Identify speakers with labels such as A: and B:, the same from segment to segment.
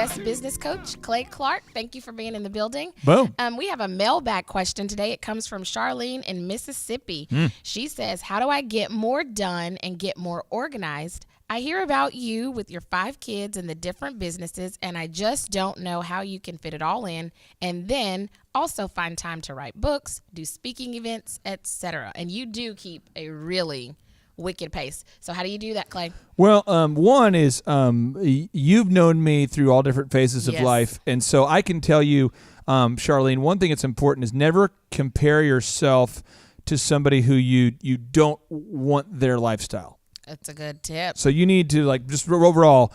A: guest business coach, Clay Clark. Thank you for being in the building.
B: Boom.
A: We have a mailbag question today. It comes from Charlene in Mississippi. She says, how do I get more done and get more organized? I hear about you with your 5 kids and the different businesses, and I just don't know how you can fit it all in and then also find time to write books, do speaking events, etc. And you do keep a really wicked pace. So how do you do that, Clay?
B: Well, one is you've known me through all different phases of life, and so I can tell you, Charlene, one thing that's important is never compare yourself to somebody who you don't want their lifestyle.
A: That's a good tip.
B: So you need to, like, just overall,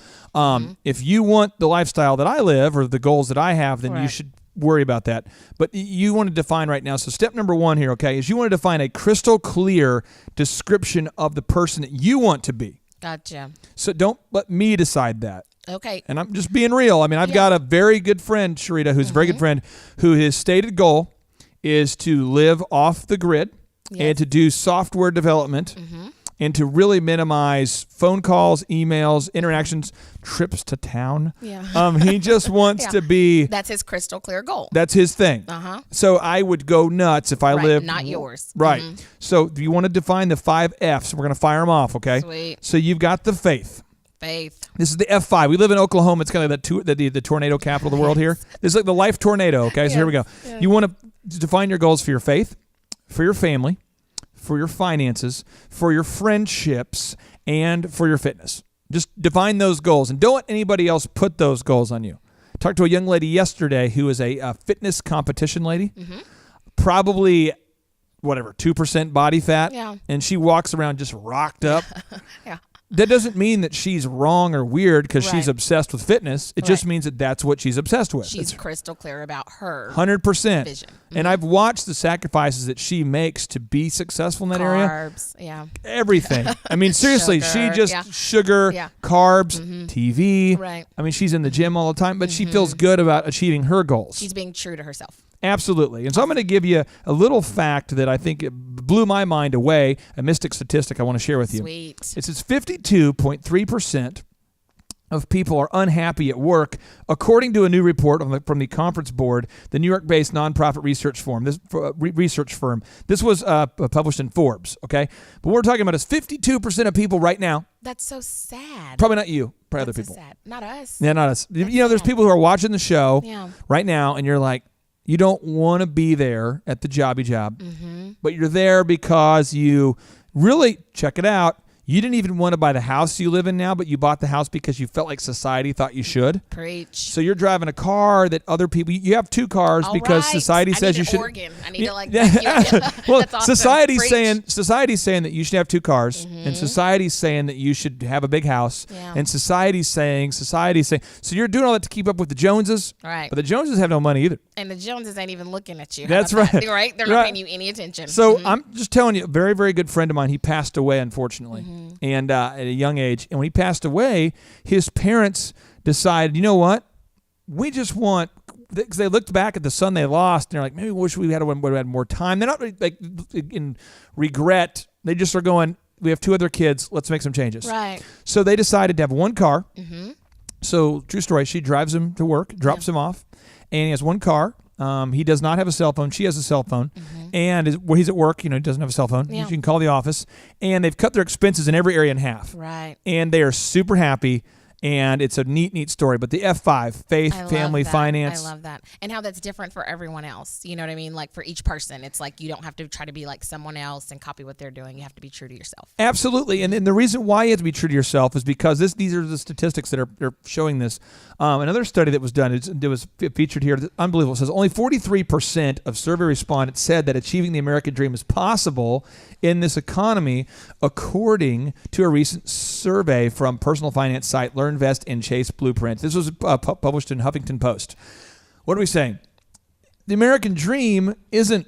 B: if you want the lifestyle that I live or the goals that I have, then you should worry about that. But you want to define right now. So step number 1 here, okay, is you want to define a crystal clear description of the person that you want to be.
A: Gotcha.
B: So don't let me decide that.
A: Okay.
B: And I'm just being real. I mean, I've got a very good friend, Sharita, who's a very good friend, who his stated goal is to live off the grid and to do software development and to really minimize phone calls, emails, interactions, trips to town. Yeah. He just wants to be...
A: That's his crystal clear goal.
B: That's his thing. So I would go nuts if I lived...
A: Not yours.
B: Right. So you want to define the 5 Fs. We're going to fire them off, okay?
A: Sweet.
B: So you've got the faith.
A: Faith.
B: This is the F5. We live in Oklahoma. It's kind of the tornado capital of the world here. This is like the life tornado, okay? So here we go. Yeah. You want to define your goals for your faith, for your family, for your finances, for your friendships, and for your fitness. Just define those goals, and don't let anybody else put those goals on you. I talked to a young lady yesterday who is a fitness competition lady, probably, 2% body fat, and she walks around just rocked up. That doesn't mean that she's wrong or weird because she's obsessed with fitness. It just means that that's what she's obsessed with.
A: She's crystal clear about her
B: 100%
A: vision.
B: And I've watched the sacrifices that she makes to be successful in that area.
A: Carbs,
B: everything. I mean, seriously, she just sugar, carbs, TV.
A: Right.
B: I mean, she's in the gym all the time, but she feels good about achieving her goals.
A: She's being true to herself.
B: Absolutely. And so I'm going to give you a little fact that I think blew my mind away, a mystic statistic I want to share with you.
A: Sweet.
B: It says 52.3% of people are unhappy at work, according to a new report from the Conference Board, the New York-based nonprofit research firm. This was published in Forbes, okay? But what we're talking about is 52% of people right now.
A: That's so sad.
B: Probably not you. Probably other people.
A: So sad. Not us.
B: Yeah, not us. There's people who are watching the show right now, and you're like, you don't want to be there at the jobby job, but you're there because you really, check it out, you didn't even want to buy the house you live in now, but you bought the house because you felt like society thought you should.
A: Preach.
B: So you're driving a car that other people, you have 2 cars because society says you should.
A: Organ. I need to
B: well,
A: that's awesome.
B: society's saying that you should have 2 cars, and society's saying that you should have a big house, and society's saying. So you're doing all that to keep up with the Joneses,
A: right?
B: But the Joneses have no money either.
A: And the Joneses ain't even looking at you.
B: That's right.
A: Right? They're not paying you any attention.
B: So I'm just telling you, a very, very good friend of mine, he passed away, unfortunately, and at a young age. And when he passed away, his parents decided, you know what? We just want, because they looked back at the son they lost, and they're like, maybe we wish we would have had more time. They're not like in regret. They just are going, we have 2 other kids. Let's make some changes.
A: Right.
B: So they decided to have 1 car. So true story. She drives him to work, drops him off, and he has 1 car. He does not have a cell phone. She has a cell phone. And when he's at work, he doesn't have a cell phone. You can call the office. And they've cut their expenses in every area in half.
A: Right.
B: And they are super happy. And it's a neat story. But the F5, faith, family, finance.
A: I love that. And how that's different for everyone else. You know what I mean? Like for each person, it's like you don't have to try to be like someone else and copy what they're doing. You have to be true to yourself.
B: Absolutely. And the reason why you have to be true to yourself is because these are the statistics that are showing this. Another study that was done, it was featured here, unbelievable. It says only 43% of survey respondents said that achieving the American dream is possible in this economy, according to a recent survey from personal finance site LearnVest and Chase Blueprint. This was published in Huffington Post. What are we saying? The American dream isn't,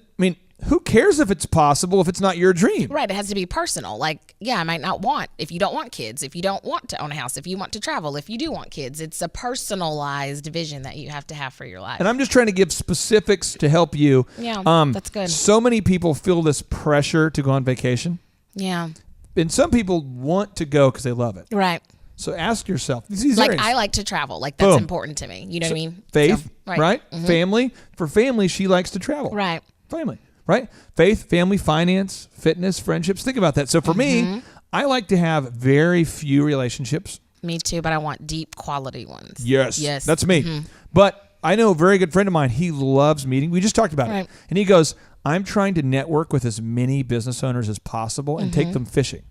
B: who cares if it's possible if it's not your dream?
A: Right. It has to be personal. Like, I might not want, if you don't want kids, if you don't want to own a house, if you want to travel, if you do want kids, it's a personalized vision that you have to have for your life.
B: And I'm just trying to give specifics to help you.
A: Yeah, that's good.
B: So many people feel this pressure to go on vacation.
A: Yeah.
B: And some people want to go because they love it.
A: Right.
B: So ask yourself. These
A: like
B: areas.
A: I like to travel. Like that's important to me. You know what I mean?
B: Faith,
A: so,
B: right? Family. For family, she likes to travel.
A: Right.
B: Family, right? Faith, family, finance, fitness, friendships. Think about that. So for me, I like to have very few relationships.
A: Me too, but I want deep quality ones.
B: Yes. That's me. But I know a very good friend of mine, he loves meeting. We just talked about it. And he goes, I'm trying to network with as many business owners as possible and take them fishing.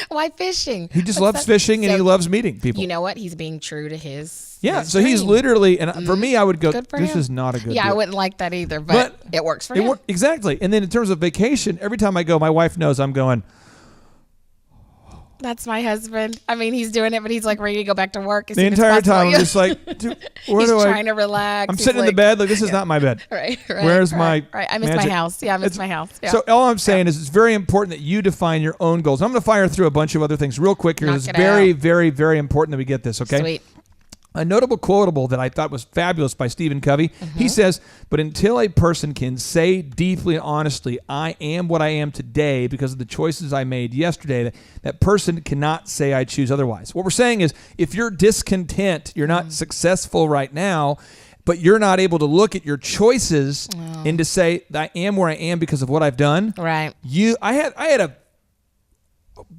A: Why fishing?
B: He just loves fishing and he loves meeting people.
A: You know what? He's being true to his
B: so
A: dream.
B: he's literally, and for me, I would go, this
A: him.
B: is not a good
A: Yeah,
B: deal.
A: I wouldn't like that either, but it works for him.
B: Exactly. And then in terms of vacation, every time I go, my wife knows I'm going,
A: that's my husband. I mean, he's doing it, but he's like ready to go back to work as
B: the
A: soon as
B: entire
A: possible.
B: time. I'm just like, dude,
A: he's trying to relax.
B: I'm sitting in the bed, like, this is not my bed.
A: Right.
B: Where's my
A: I miss my house. Yeah, I miss my house. Yeah.
B: So all I'm saying is it's very important that you define your own goals. I'm going to fire through a bunch of other things real quick here. It's very, very, very important that we get this, okay?
A: Sweet.
B: A notable quotable that I thought was fabulous by Stephen Covey. He says, but until a person can say deeply and honestly, I am what I am today because of the choices I made yesterday, that person cannot say I choose otherwise. What we're saying is if you're discontent, you're not successful right now, but you're not able to look at your choices and to say, I am where I am because of what I've done.
A: Right.
B: I had a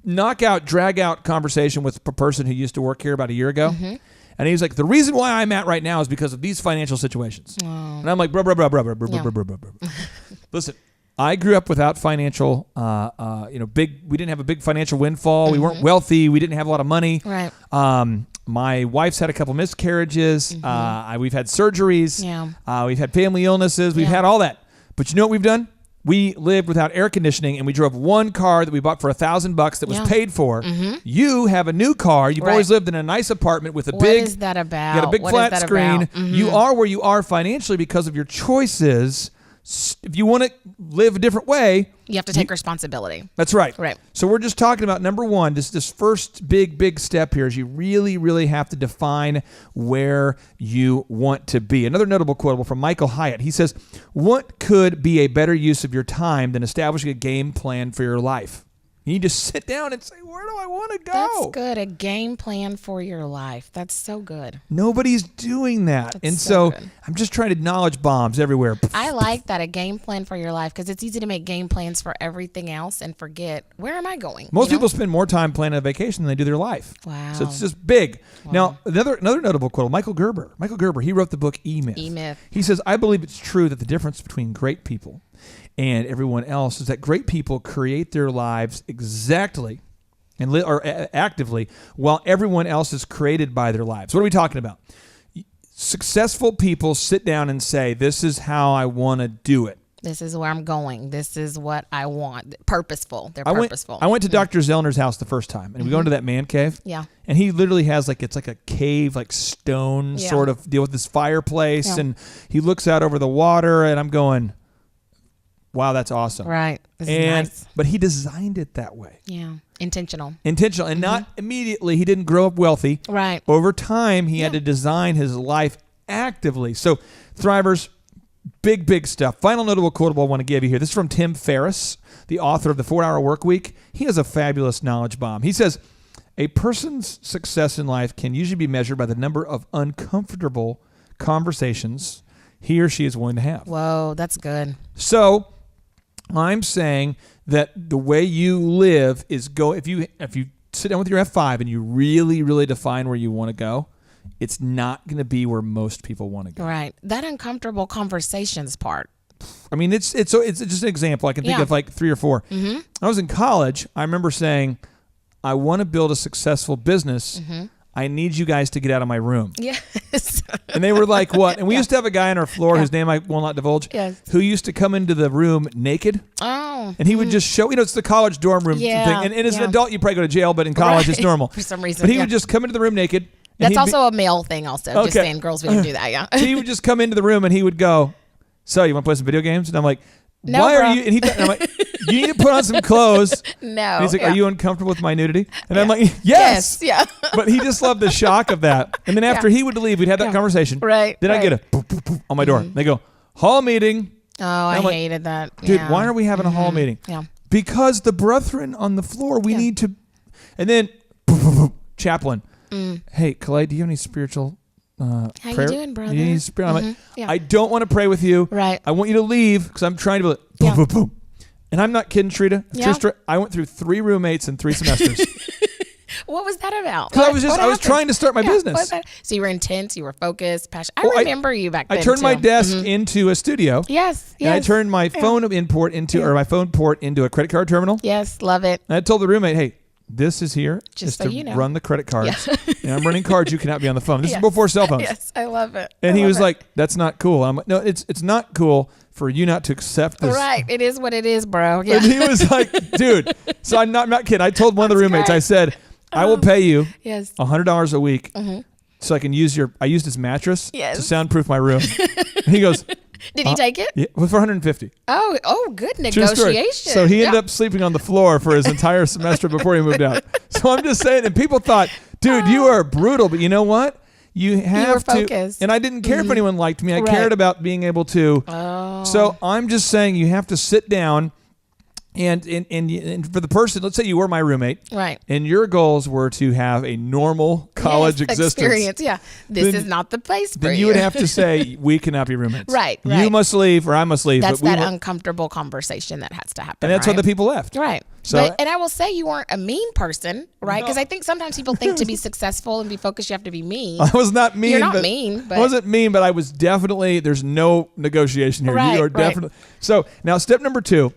B: knockout, drag out conversation with a person who used to work here about a year ago. And he was like, the reason why I'm at right now is because of these financial situations. And I'm like, bro. Listen, I grew up without financial, we didn't have a big financial windfall. We weren't wealthy. We didn't have a lot of money.
A: Right.
B: My wife's had a couple miscarriages. We've had surgeries.
A: Yeah.
B: We've had family illnesses. We've had all that. But you know what we've done? We lived without air conditioning, and we drove one car that we bought for $1,000 that was paid for. You have a new car. You've always lived in a nice apartment with a
A: What is that about?
B: You got a big flat screen. You are where you are financially because of your choices. If you want to live a different way,
A: you have to take responsibility.
B: That's right.
A: Right.
B: So we're just talking about number one, this first big step here is you really, really have to define where you want to be. Another notable quotable from Michael Hyatt. He says, what could be a better use of your time than establishing a game plan for your life? You need to sit down and say, where do I want to go?
A: That's good. A game plan for your life. That's so good.
B: Nobody's doing that.
A: That's
B: and so
A: good.
B: I'm just trying to knowledge bombs everywhere.
A: I like that, a game plan for your life, because it's easy to make game plans for everything else and forget, where am I going?
B: Most people spend more time planning a vacation than they do their life.
A: Wow.
B: So it's just big. Wow. Now, another notable quote, Michael Gerber. Michael Gerber, he wrote the book E-Myth.
A: E-Myth.
B: He says, I believe it's true that the difference between great people and everyone else is that great people create their lives exactly or actively while everyone else is created by their lives. What are we talking about? Successful people sit down and say, this is how I want to do it.
A: This is where I'm going. This is what I want. Purposeful. They're purposeful.
B: I went to Dr. Zoellner's house the first time, and we go into that man cave.
A: Yeah.
B: And he literally has it's like a cave, like stone sort of deal with this fireplace, and he looks out over the water, and I'm going, wow, that's awesome.
A: Right. This is nice.
B: But he designed it that way.
A: Yeah. Intentional.
B: And not immediately. He didn't grow up wealthy.
A: Right.
B: Over time, he had to design his life actively. So, Thrivers, big stuff. Final notable quotable I want to give you here. This is from Tim Ferriss, the author of The 4-Hour Workweek. He has a fabulous knowledge bomb. He says, a person's success in life can usually be measured by the number of uncomfortable conversations he or she is willing to have.
A: Whoa, that's good.
B: So, I'm saying that the way you live is if you sit down with your F5 and you really, really define where you want to go, it's not going to be where most people want to go.
A: Right. That uncomfortable conversations part.
B: I mean, it's just an example. I can think of like 3 or 4. I was in college. I remember saying, I want to build a successful business. I need you guys to get out of my room.
A: Yes.
B: And they were like, what? And we used to have a guy on our floor whose name I will not divulge, who used to come into the room naked.
A: Oh.
B: And he would just show, it's the college dorm room thing. And as an adult, you probably go to jail, but in college, it's normal.
A: For some reason.
B: But he would just come into the room naked.
A: That's also a male thing also. Just saying girls wouldn't do that,
B: So he would just come into the room and he would go, so you want to play some video games? And I'm like,
A: no,
B: why
A: bro.
B: are you? And I'm like, you need to put on some clothes.
A: No.
B: And he's like, are you uncomfortable with my nudity? And I'm like, yes.
A: Yeah.
B: But he just loved the shock of that. And then after he would leave, we'd have that conversation.
A: Right.
B: Then I get a boop, boop, boop on my door. They go, hall meeting.
A: Oh, I hated that.
B: Dude, why are we having a hall meeting?
A: Yeah.
B: Because the brethren on the floor, we need to, and then, boop, boop, boop. chaplain. Hey, Clay, do you have any spiritual
A: How
B: prayer?
A: you doing, brother?
B: You need I'm like, I don't want to pray with you.
A: Right.
B: I want you to leave because I'm trying to be like, boom, boom, boom. And I'm not kidding, Trita. I went through 3 roommates in 3 semesters.
A: What was that about?
B: Because I was trying to start my business.
A: So you were intense, you were focused, passionate. I remember you back then.
B: I turned my desk into a studio.
A: Yes.
B: And I turned my phone import into, or my phone port into a credit card terminal.
A: Yes, love it.
B: And I told the roommate, hey, this is here just
A: so
B: to
A: you know.
B: run the credit cards. And I'm running cards. You cannot be on the phone. This is before cell phones.
A: Yes, I love it.
B: And he was like, that's not cool. I'm like, no, it's not cool for you not to accept this.
A: Right. It is what it is, bro. Yeah.
B: And he was like, dude. So I'm not kidding. I told one of the roommates,
A: great.
B: I said, I will pay you $100 a week so I can use I used his mattress to soundproof my room. And he goes,
A: did he take it?
B: Yeah, for $150.
A: Oh, good
B: True story.
A: negotiation.
B: So he ended up sleeping on the floor for his entire semester before he moved out. So I'm just saying, and people thought, dude, you are brutal, but you know what? You were
A: focused.
B: And I didn't care if anyone liked me. I cared about being able to.
A: Oh.
B: So I'm just saying you have to sit down and for the person, let's say you were my roommate.
A: Right.
B: And your goals were to have a normal college existence.
A: Experience, yeah. This is not the place for you.
B: Then you would have to say, we cannot be roommates.
A: Right.
B: You must leave or I must leave.
A: That's that uncomfortable conversation that has to happen.
B: And that's why the people left.
A: Right.
B: So,
A: and I will say you weren't a mean person, right? Because I think sometimes people think to be successful and be focused, you have to be mean.
B: I was not mean.
A: You're not mean. But
B: I wasn't mean, but I was definitely, there's no negotiation here.
A: Right,
B: you are definitely. So now step number 2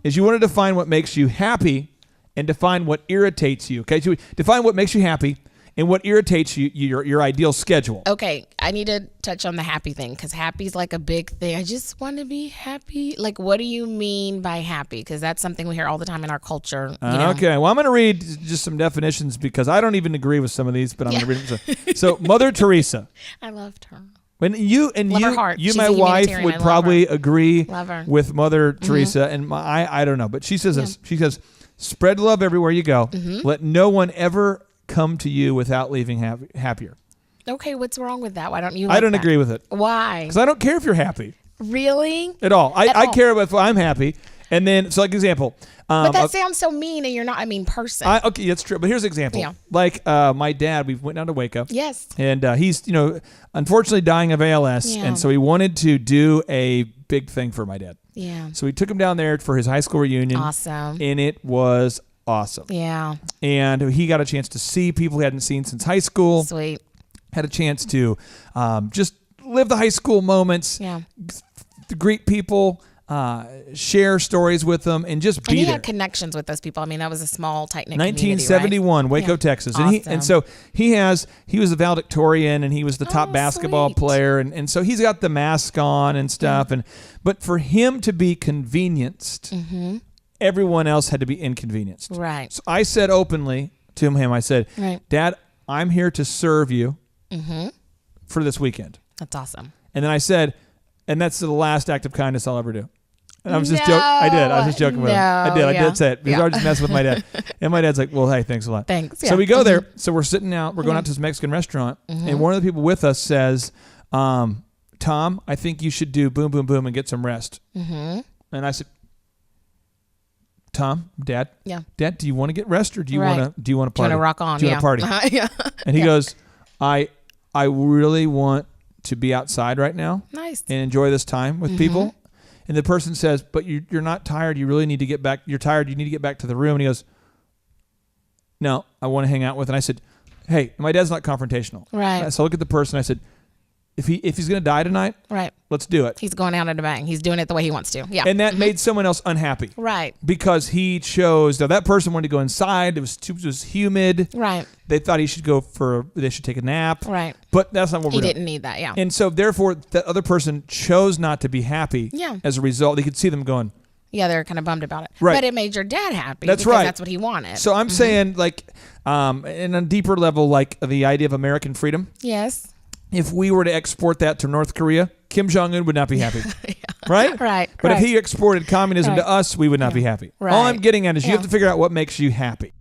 B: is you want to define what makes you happy and define what irritates you. Okay, so define what makes you happy and what irritates you, your ideal schedule.
A: Okay, I need to touch on the happy thing because happy's like a big thing. I just want to be happy. Like, what do you mean by happy? Because that's something we hear all the time in our culture. You know?
B: Okay, well, I'm going to read just some definitions because I don't even agree with some of these, but I'm going to read them. So Mother Teresa.
A: I loved her.
B: When you,
A: She's
B: my wife, would probably agree with Mother Teresa, and I don't know, but she says this. She says, "Spread love everywhere you go. Let no one ever come to you without leaving happier."
A: Okay, what's wrong with that? Why don't you?
B: I don't agree with it.
A: Why?
B: Because I don't care if you're happy.
A: Really?
B: At all. I care if I'm happy. And then, so like example.
A: But that sounds so mean, and you're not a mean person.
B: Okay, that's true. But here's an example. Yeah. Like my dad, we went down to Waco.
A: Yes.
B: And he's, unfortunately dying of ALS. Yeah. And so he wanted to do a big thing for my dad.
A: Yeah.
B: So we took him down there for his high school reunion.
A: Awesome.
B: And it was awesome.
A: Yeah.
B: And he got a chance to see people he hadn't seen since high school.
A: Sweet.
B: Had a chance to just live the high school moments.
A: Yeah.
B: To greet people. Share stories with them and just be there.
A: And he had connections with those people. I mean, that was a small, tight-knit
B: 1971,
A: community, right?
B: Waco, Texas.
A: Awesome.
B: And so he was a valedictorian and he was the top basketball player. And so he's got the mask on and stuff.
A: Yeah.
B: But for him to be convenienced, everyone else had to be inconvenienced.
A: Right.
B: So I said openly to him, I said,
A: right.
B: Dad, I'm here to serve you for this weekend.
A: That's awesome.
B: And then I said, and that's the last act of kindness I'll ever do. And I was just joking. I did. I was just joking with him. I did say it because I was just messing with my dad. And my dad's like, well, hey, thanks a lot.
A: Thanks.
B: So we go there. So we're sitting out. We're going out to this Mexican restaurant. And one of the people with us says, Tom, I think you should do boom, boom, boom and get some rest. And I said, Tom, Dad, Dad, do you want to get rest or do you want to party?
A: Do you want to rock on?
B: Do you want to party? And he goes, I really want to be outside right now.
A: Nice.
B: And enjoy this time with people. And the person says, but you're not tired. You really need to get back. You're tired. You need to get back to the room. And he goes, no, I want to hang out with. And I said, hey, my dad's not confrontational.
A: Right.
B: So I look at the person. I said, if he's going to die tonight,
A: right,
B: let's do it.
A: He's going out in a bang. He's doing it the way he wants to. Yeah.
B: And that made someone else unhappy.
A: Right.
B: Because he chose, now that person wanted to go inside. It was humid.
A: Right.
B: They thought they should take a nap.
A: Right.
B: But that's not what we're doing.
A: He didn't need that, yeah.
B: And so therefore, that other person chose not to be happy.
A: Yeah.
B: As a result, they could see them going.
A: Yeah, they're kind of bummed about it.
B: Right.
A: But it made your dad happy.
B: That's
A: because
B: right.
A: That's what he wanted.
B: So I'm saying, like, in a deeper level, like the idea of American freedom.
A: Yes.
B: If we were to export that to North Korea, Kim Jong-un would not be happy. Right?
A: Right.
B: But if he exported communism to us, we would not be happy.
A: Right.
B: All I'm getting at is you have to figure out what makes you happy.